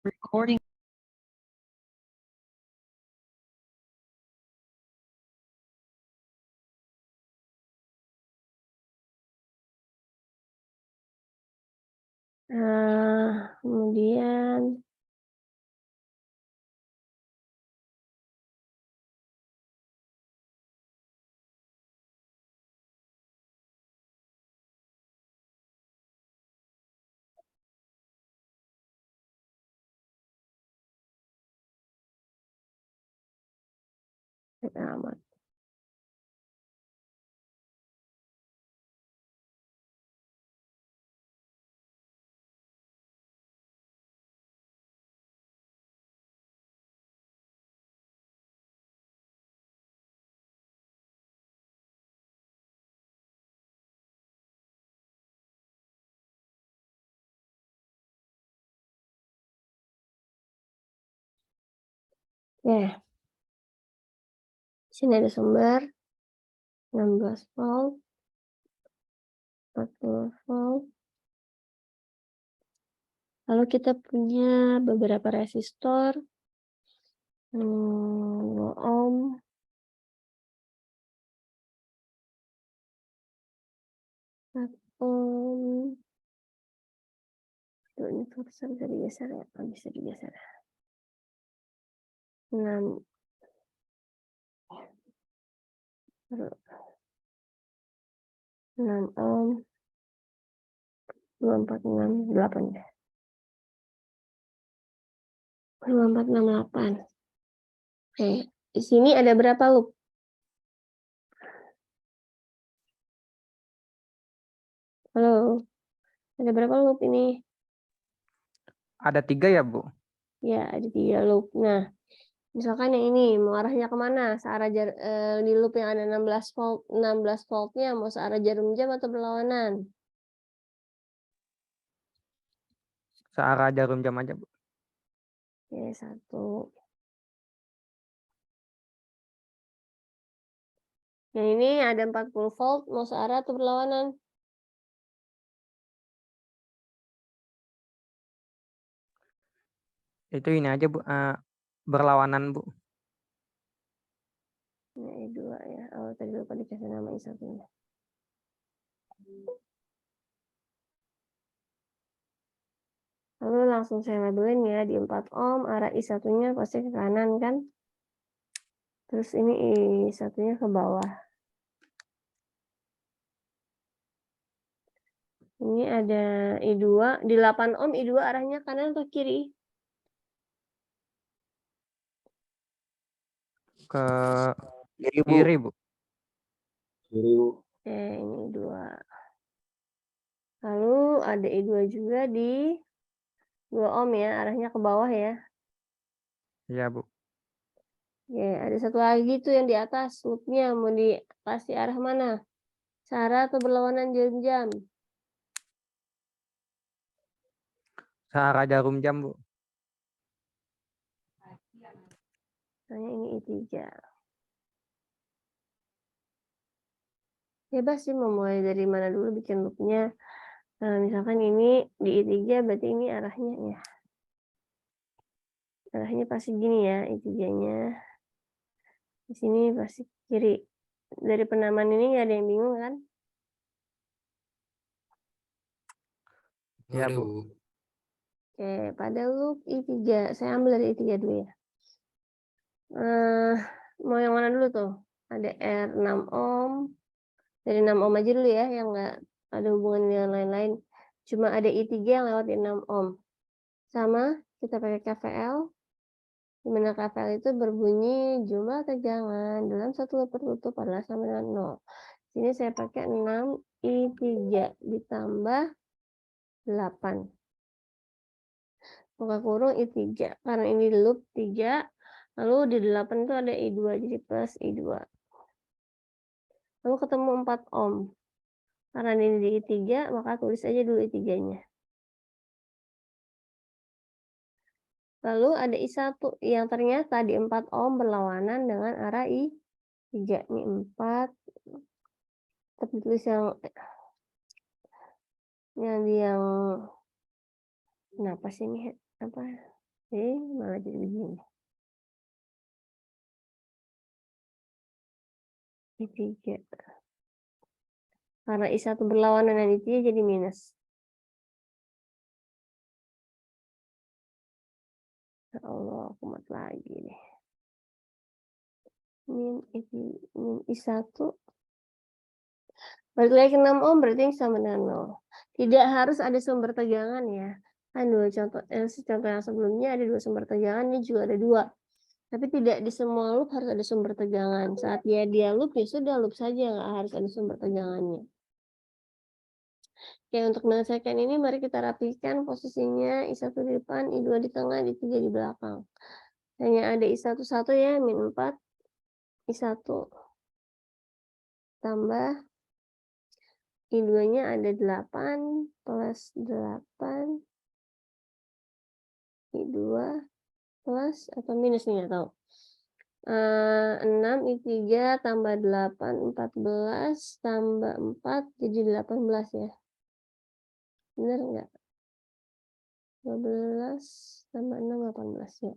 Recording. Kemudian amat. Oke. Sini ada sumber 16 volt, 40 volt. Lalu kita punya beberapa resistor, 2 ohm, 4 ohm. Tuh, ini bisa digeser ya? Bisa digeser. 6 ohm, 2468 ya. 2468. Oke, di sini ada berapa loop? Halo, ada berapa loop ini? Ada 3 ya, Bu? Ya, ada 3 loop. Nah, misalkan yang ini mau arahnya kemana? Searah di loop yang ada 16 voltnya mau searah jarum jam atau berlawanan? Searah jarum jam aja, Bu. Oke, 1. Yang ini ada 40 volt mau searah atau berlawanan? Itu ini aja, Bu, berlawanan, Bu. Ini I2 ya. Oh, tadi lupa dikasih nama I1-nya. Lalu langsung saya labelin ya, di 4 ohm arah I1-nya pasti ke kanan kan? Terus ini I1-nya ke bawah. Ini ada I2, di 8 ohm I2 arahnya kanan atau kiri? Ke Kiri, Bu. kiri, Bu. Kiri, Bu. Oke, ini I2. Lalu ada I2 juga di 2 ohm ya, arahnya ke bawah ya. Iya, Bu. Oke, ada satu lagi tuh yang di atas, loopnya mau dikasih arah mana? Searah atau berlawanan jarum jam? Searah jarum jam, Bu. Misalnya ini I3. Bebas sih mau mulai dari mana dulu bikin loopnya. Nah, misalkan ini di I3 berarti ini arahnya ya. Arahnya pasti gini ya, I3-nya. Di sini pasti kiri. Dari penamaan ini nggak ada yang bingung kan? Iya, Bu. Oke, pada loop I3, saya ambil dari I3 dulu ya. Mau yang mana dulu tuh? Ada R6 ohm. Dari 6 ohm aja dulu ya, yang nggak ada hubungan dengan lain-lain. Cuma ada I3 yang lewat di 6 ohm. Sama, kita pakai KVL. Di mana KVL itu berbunyi jumlah tegangan dalam satu loop tertutup adalah sama dengan 0. Sini saya pakai 6 I3 ditambah 8. Buka kurung I3. Karena ini loop 3, lalu di 8 itu ada I2, jadi plus I2. Lalu ketemu 4 ohm. Karena ini di I3, maka tulis aja dulu I3-nya. Lalu ada I1 yang ternyata di 4 ohm berlawanan dengan arah I3. Ini 4. Tapi tulis yang kenapa sih ini apa? malah jadi begini. I3. Karena I1 berlawanan dengan I3 jadi minus. Ya Allah, kumat lagi nih. Min I1. Balik lagi ke 6 ohm berarti yang sama dengan 0. Tidak harus ada sumber tegangan ya. Kan contoh yang sebelumnya ada 2 sumber tegangan, ini juga ada 2. Tapi tidak di semua loop harus ada sumber tegangan. Saat dia loop, ya sudah loop saja, nggak harus ada sumber tegangannya. Oke, untuk menyelesaikan ini mari kita rapikan posisinya I1 di depan, I2 di tengah, I3 di belakang. Hanya ada I1 ya, min 4, I1 tambah I2-nya ada 8 plus 8, I2 plus atau minus nih, nggak tahu. 6 I3 tambah 8, 14 tambah 4 jadi 18 ya. Benar enggak? 12 tambah 6, 18 ya.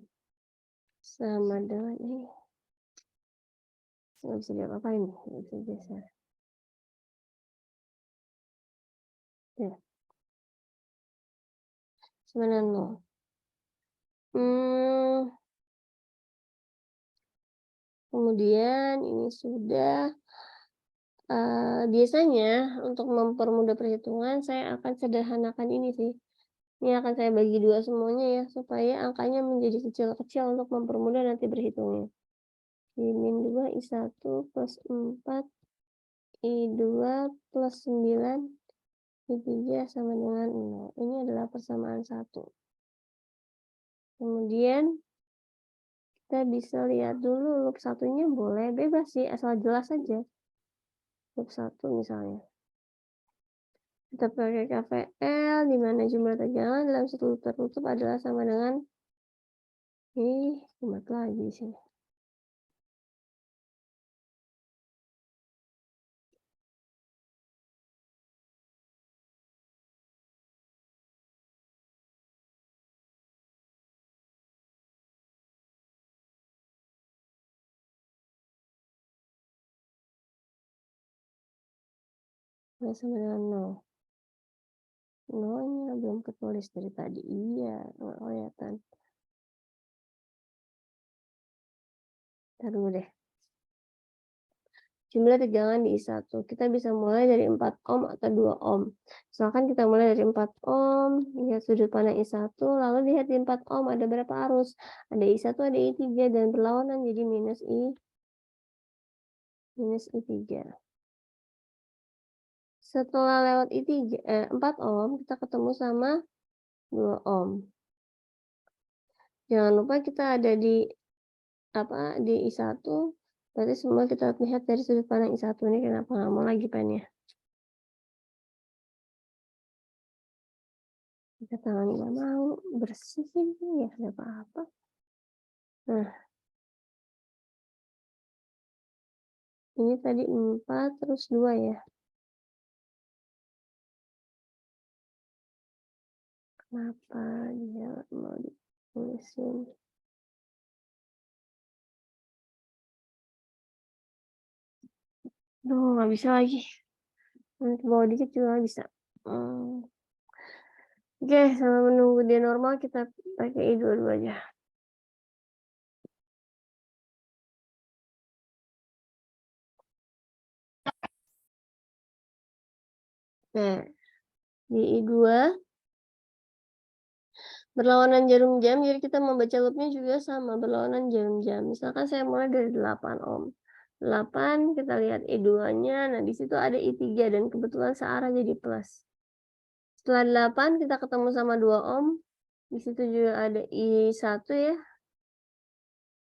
Sama dengan ini. Nggak bisa diapa-apain, nggak bisa geser. Ya. Sama dengan 0. Kemudian ini sudah. Biasanya untuk mempermudah perhitungan saya akan sederhanakan ini sih. Ini akan saya bagi 2 semuanya ya, supaya angkanya menjadi kecil-kecil untuk mempermudah nanti berhitungnya. Min 2 I1 plus 4 I2 plus 9 I3 sama dengan 0. Ini adalah persamaan 1. Kemudian kita bisa lihat dulu loop satunya boleh bebas sih, asal jelas saja. Loop 1 misalnya. Kita pakai KVL di mana jumlah tegangan dalam satu loop tertutup adalah sama dengan kumat lagi di sini. Sama dengan 0. 0-nya belum ketulis dari tadi. Iya, nggak kelihatan. Ntar dulu deh. Jumlah tegangan di I1. Kita bisa mulai dari 4 ohm atau 2 ohm. Misalkan kita mulai dari 4 ohm, lihat sudut pandang I1, lalu lihat di 4 ohm ada berapa arus. Ada I1, ada I3, dan berlawanan jadi minus I3. Setelah lewat 4 ohm, kita ketemu sama 2 ohm. Jangan lupa kita ada di I1, berarti semua kita lihat dari sudut pandang I1 ini. Kenapa nggak mau lagi pennya? Kita tangan nggak mau bersih ini ya, ada apa-apa. Nah, ini tadi 4 terus 2 ya. Kenapa dia mau ditulisin? Duh, nggak bisa lagi. Nanti bawa dikit juga nggak bisa. Oke, sambil menunggu dia normal kita pakai I22 aja. Nah, di I2 berlawanan jarum jam, jadi kita membaca loopnya juga sama, berlawanan jarum jam. Misalkan saya mulai dari 8 ohm. 8, kita lihat I2-nya, nah di situ ada I3 dan kebetulan searah jadi plus. Setelah 8, kita ketemu sama 2 ohm. Di situ juga ada I1 ya.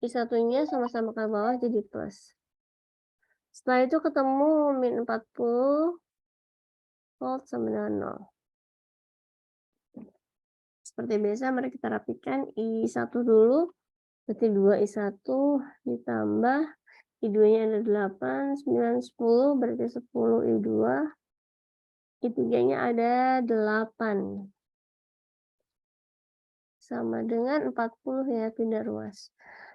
I1-nya sama-sama ke bawah jadi plus. Setelah itu ketemu min 40 volt sama dengan 0. Seperti biasa, mari kita rapikan I1 dulu. Berarti 2 I1 ditambah I2-nya ada 8, 9, 10, berarti 10 I2. I3-nya ada 8. sama dengan 40 ya, pindah ruas.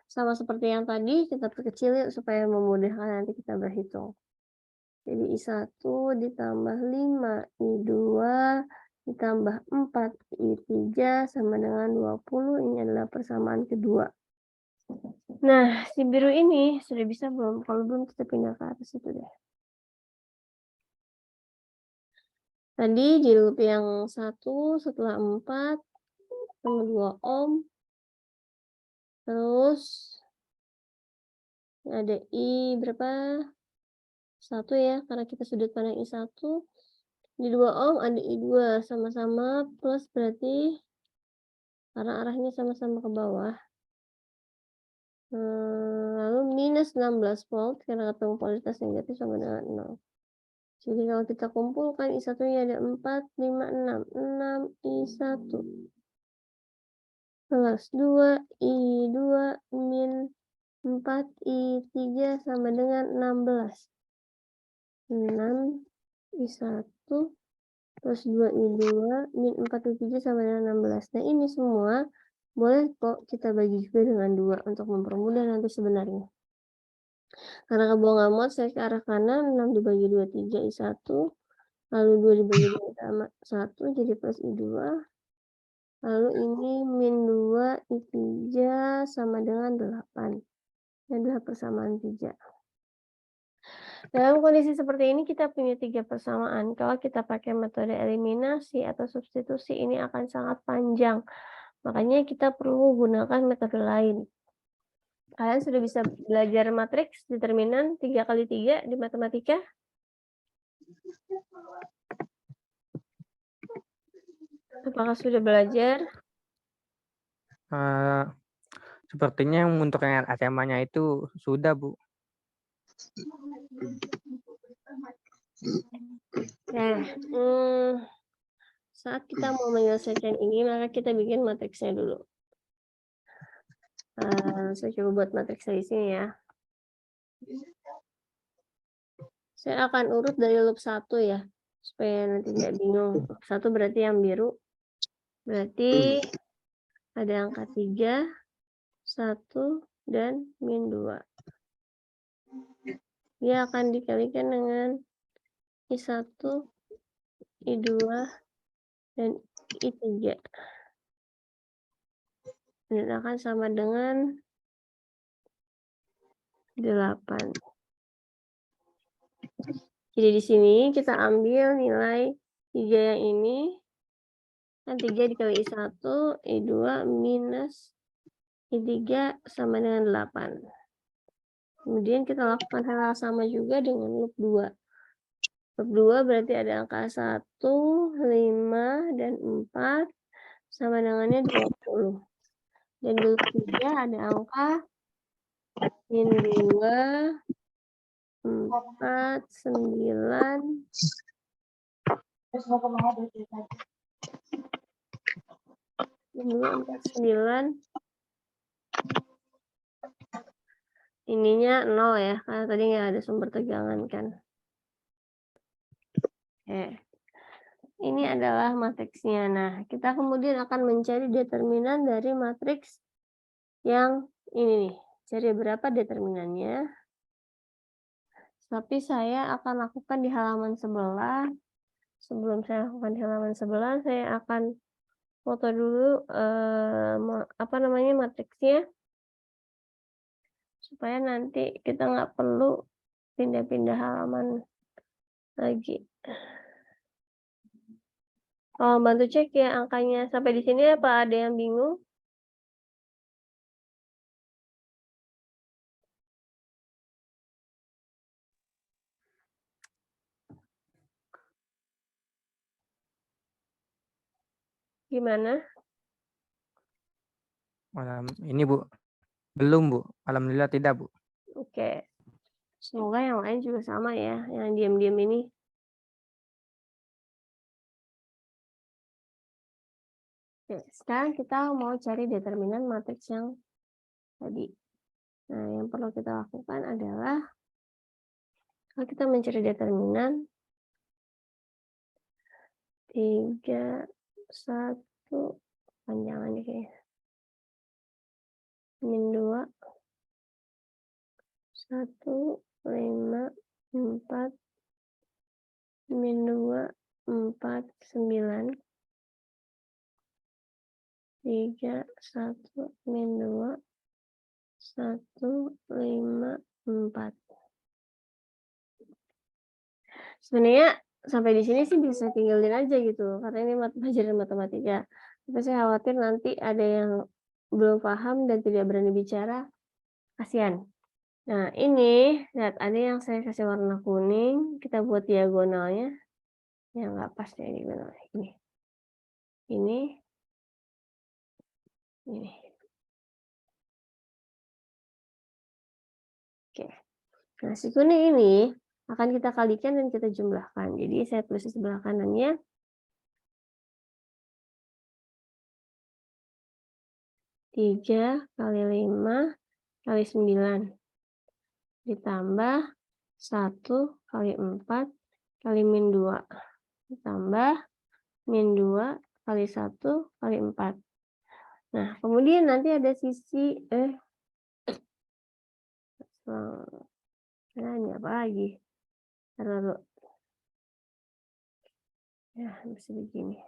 Sama seperti yang tadi, kita perkecil yuk supaya memudahkan nanti kita berhitung. Jadi I1 ditambah 5, I2 ditambah 4, I3 sama dengan 20, ini adalah persamaan kedua. Nah, si biru ini sudah bisa belum? Kalau belum kita pindah ke atas itu deh. Tadi di loop yang 1 setelah 4 sama 2 ohm. Terus ada I berapa? 1 ya, karena kita sudut pandang I1. Di 2 ohm ada I2 sama-sama plus berarti karena arahnya sama-sama ke bawah. Lalu minus 16 volt karena ketemu polaritas negatif sama dengan 0. Jadi kalau kita kumpulkan I1-nya ada 4, 5, 6 I1 plus 2 I2 min 4 I3 sama dengan 16. 6 I1 plus 2 I2 min 4 I3 sama dengan 16. Nah ini semua boleh kok kita bagi juga dengan 2 untuk mempermudah nanti sebenarnya. Karena ke bawah nggak muat, saya ke arah kanan, 6 dibagi 2, 3 I1. Lalu 2 dibagi 2 sama 1, jadi plus I2. Lalu ini min 2 I3 sama dengan 8. Ini adalah persamaan 3. Dalam kondisi seperti ini kita punya 3 persamaan. Kalau kita pakai metode eliminasi atau substitusi ini akan sangat panjang. Makanya kita perlu gunakan metode lain. Kalian sudah bisa belajar matriks determinan 3 kali 3 di matematika? Apakah sudah belajar? Sepertinya untuk yang SMA-nya itu sudah, Bu. Nah, saat kita mau menyelesaikan ini, maka kita bikin matriksnya dulu. Saya coba buat matriksnya di sini ya. Saya akan urut dari loop 1 ya, supaya nanti nggak bingung. Loop 1 berarti yang biru. Berarti ada angka 3, 1, dan min 2. Dia akan dikalikan dengan I1, I2, dan I3. Dan akan sama dengan 8. Jadi di sini kita ambil nilai 3 yang ini. Kan 3 dikali I1, I2 minus I3 sama dengan 8. Kemudian kita lakukan hal yang sama juga dengan loop 2. Loop 2 berarti ada angka 1, 5, dan 4. Sama dengannya 20. Dan di loop 3 ada angka min 2, 4, 9. Terus mau kemana ceritanya? 2, 4, 9. Ininya 0 ya, karena tadi nggak ada sumber tegangan kan. Ini adalah matriksnya. Nah, kita kemudian akan mencari determinan dari matriks yang ini nih. Cari berapa determinannya. Tapi saya akan lakukan di halaman sebelah. Sebelum saya lakukan di halaman sebelah, saya akan foto dulu matriksnya. Supaya nanti kita nggak perlu pindah-pindah halaman lagi. Bantu cek ya angkanya sampai di sini apa ada yang bingung? Gimana? Ini, Bu. Belum, Bu. Alhamdulillah tidak, Bu. Oke. Semoga yang lain juga sama ya, yang diam-diam ini. Oke, sekarang kita mau cari determinan matriks yang tadi. Nah, yang perlu kita lakukan adalah kalau kita mencari determinan 3, 1, panjangannya kayaknya. min 2, 1, 5, 4, min 2, 4, 9, 3, 1, min 2, 1, 5, 4. Sebenarnya sampai di sini sih bisa tinggalin aja gitu, karena ini pelajaran matematika. Tapi saya khawatir nanti ada yang belum paham dan tidak berani bicara, kasihan. Nah, ini lihat ada yang saya kasih warna kuning, kita buat diagonalnya. Ya nggak pas ya ini benar ini. Ini. Ini. Oke. Nah, si kuning ini akan kita kalikan dan kita jumlahkan. Jadi saya tulis di sebelah kanannya 3 kali 5 kali 9 ditambah 1 kali 4 kali min 2 ditambah min 2 kali 1 kali 4. Nah, kemudian nanti ada sisi ini apa lagi? Taruh. Ya, bisa begini.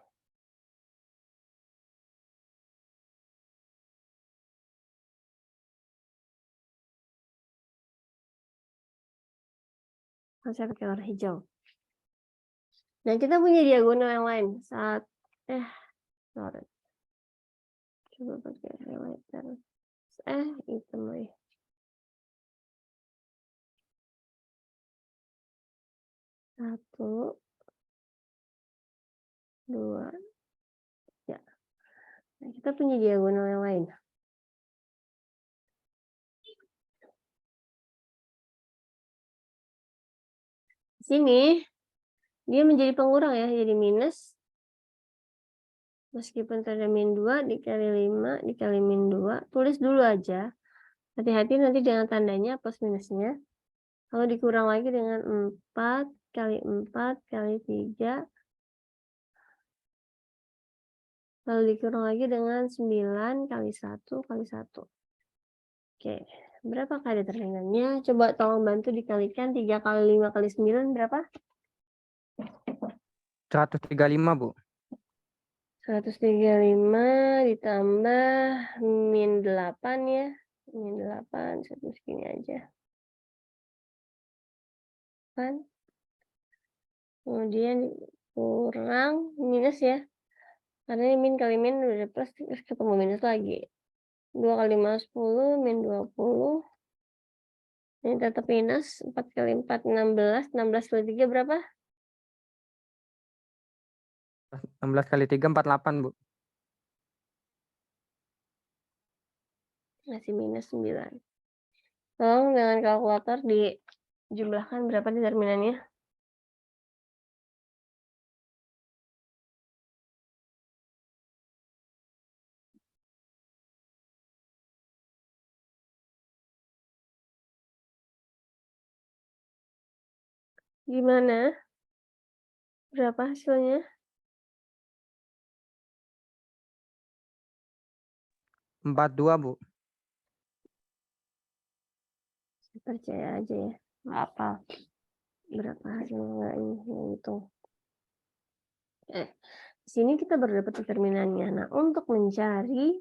Saya pakai warna hijau. Nah, kita punya diagonal yang lain. Sorry. Coba pakai highlighter. Hitam lagi. Satu, 2, ya. Nah, kita punya diagonal yang lain. Di sini dia menjadi pengurang ya, jadi minus. Meskipun ada min 2 dikali 5 dikali min 2, tulis dulu aja. Hati-hati nanti dengan tandanya plus minusnya. Kalau dikurang lagi dengan 4 kali 4 kali 3. Lalu dikurang lagi dengan 9 kali 1 kali 1. Oke, berapa kali determinannya? Coba tolong bantu dikalikan 3 kali 5 kali 9 berapa? 135, Bu. 135 ditambah min 8 ya. Min 8, satu segini aja. 8. Kemudian kurang minus ya. Karena ini min kali min udah plus, terus ketemu minus lagi. 2 kali 5, 10, min 20. Ini tetap minus, 4 kali 4, 16. 16 kali 3 berapa? 16 kali 3, 48, Bu. Masih minus 9. Tolong dengan kalkulator dijumlahkan berapa determinannya. Gimana? Berapa hasilnya? 42, Bu. Percaya aja ya. Nggak apa. Berapa hasilnya nggak ini yang hitung. Di sini kita baru dapat determinannya. Nah, untuk mencari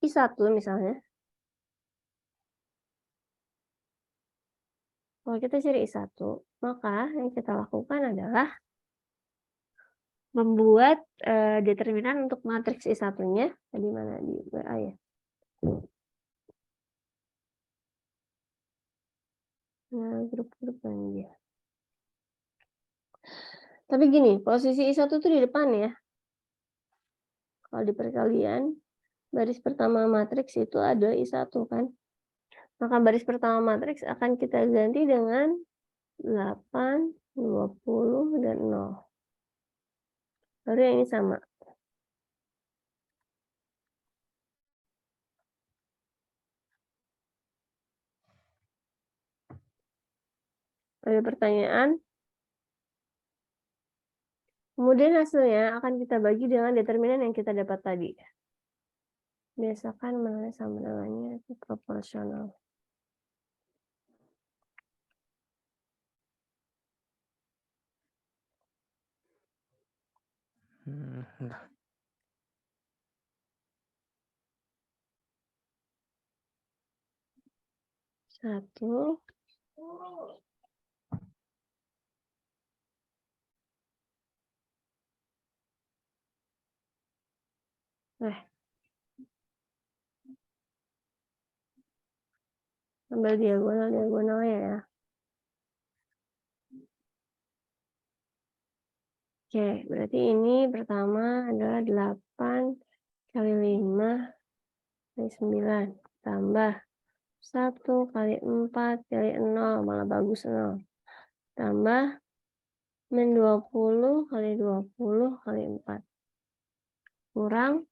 I1 misalnya. Kalau kita cari I1, maka yang kita lakukan adalah membuat determinan untuk matriks I1-nya. Tadi mana di WA ya? Nah, grup-grup dia. Tapi gini, posisi I1 itu di depan ya. Kalau di perkalian, baris pertama matriks itu ada I1 kan. Maka baris pertama matriks akan kita ganti dengan 8, 20, dan 0. Baru yang ini sama. Ada pertanyaan? Kemudian hasilnya akan kita bagi dengan determinan yang kita dapat tadi. Biasakan menulis sama dengannya itu proporsional. Bentar. 1 ambil diagonalnya ya. Oke, berarti ini pertama adalah 8 kali 5 kali 9 tambah 1 kali 4 kali 0, malah bagus 0. Tambah min 20 kali 20 kali 4. Kurang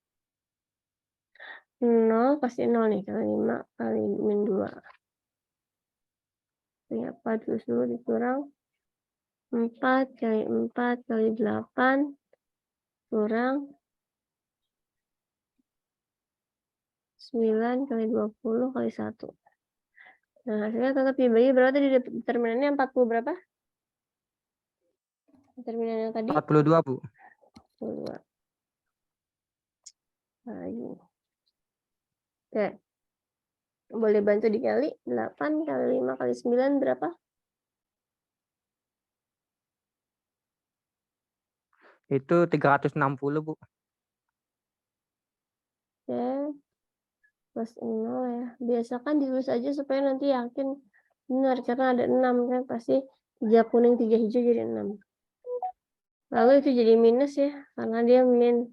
0 pasti 0 nih, kali 5 kali min 2. Ini apa terus dulu dikurang 4 kali 4 kali 8 kurang 9 kali 20 kali 1. Nah, hasilnya tetap dibagi berapa tadi determinannya 40 berapa? Determinannya tadi 42, Bu. 42. Lagi. Oke. Boleh bantu dikali 8 kali 5 kali 9 berapa? Itu 360, Bu. Oke. Plus 0 ya. Biasakan ditulis aja supaya nanti yakin benar karena ada 6 kan pasti 3 kuning 3 hijau jadi 6. Lalu itu jadi minus ya karena dia min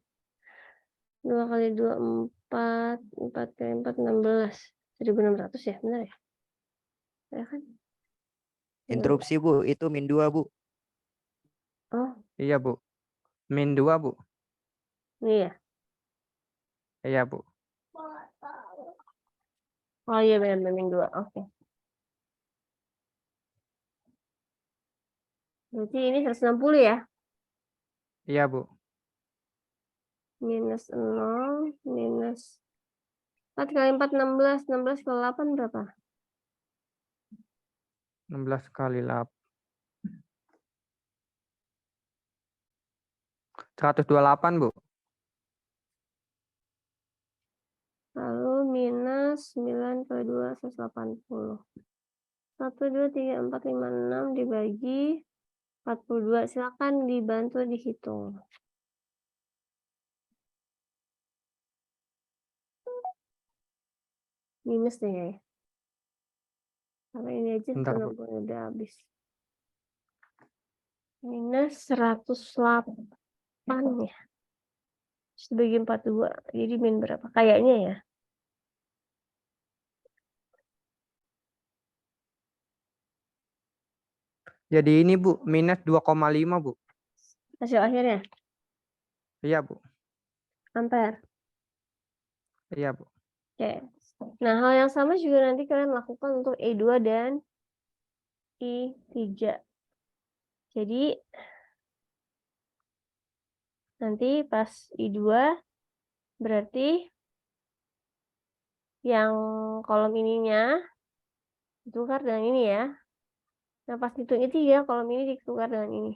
2 kali 2 4 4 kali 4 16 1600 ya benar ya? Ya kan? Interupsi Bu, itu min 2 Bu. Oh, Iya, Bu. Min 2, Bu. ini ya. Iya, Bu. Oh iya benar min 2. Oke. Berarti ini 160 ya? Iya, Bu. Minus 0 minus 4 kali 4 16 16 kali 8 berapa? 16 kali 8. 128, Bu. Lalu minus 9 kali 2 180. 1 2 3 4 5 6 dibagi 42. Silakan dibantu dihitung. Minus deh ya. Karena ini aja Bentar, Bu. 90 udah habis. Minus 108 ya. Dibagi 42. Jadi min berapa? Kayaknya ya. Jadi ini, Bu, minus 2,5, Bu. Hasil akhirnya. Iya, Bu. Ampere. Iya, Bu. Oke. Nah, hal yang sama juga nanti kalian lakukan untuk E2 dan I3. Jadi, nanti pas I2, berarti yang kolom ininya ditukar dengan ini ya. Nah, pas hitung I3, kolom ini ditukar dengan ini.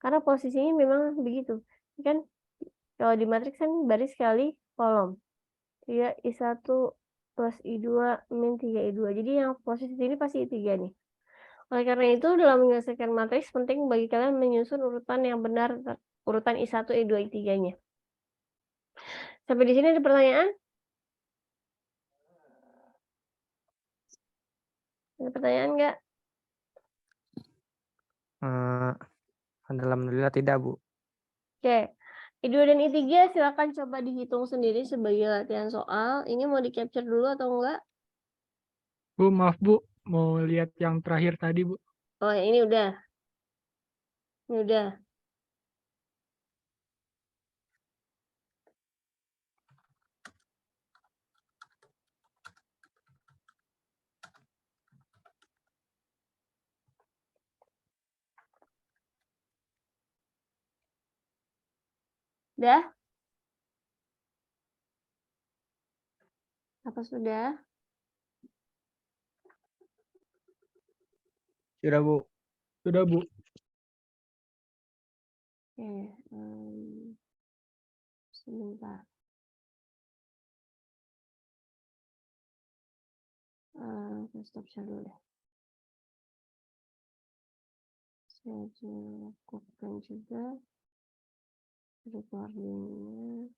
Karena posisinya memang begitu. Kan kalau di matriks kan baris kali kolom. 3 I1 plus I2 min 3 I2. Jadi yang posisi ini pasti I3 nih. Oleh karena itu, dalam menyelesaikan matriks, penting bagi kalian menyusun urutan yang benar, urutan I1, I2, I3-nya. Sampai di sini ada pertanyaan? Ada pertanyaan nggak? Alhamdulillah tidak, Bu. Oke. I2 dan I3 silakan coba dihitung sendiri sebagai latihan soal. Ini mau di-capture dulu atau enggak? Bu, maaf Bu, mau lihat yang terakhir tadi Bu. Oh, ini udah. Ini udah. Udah? Apa sudah? Sudah, Bu. Sudah, Bu. Oke, sebentar. Saya stop share dulu deh. Saya cukupkan juga recordingnya.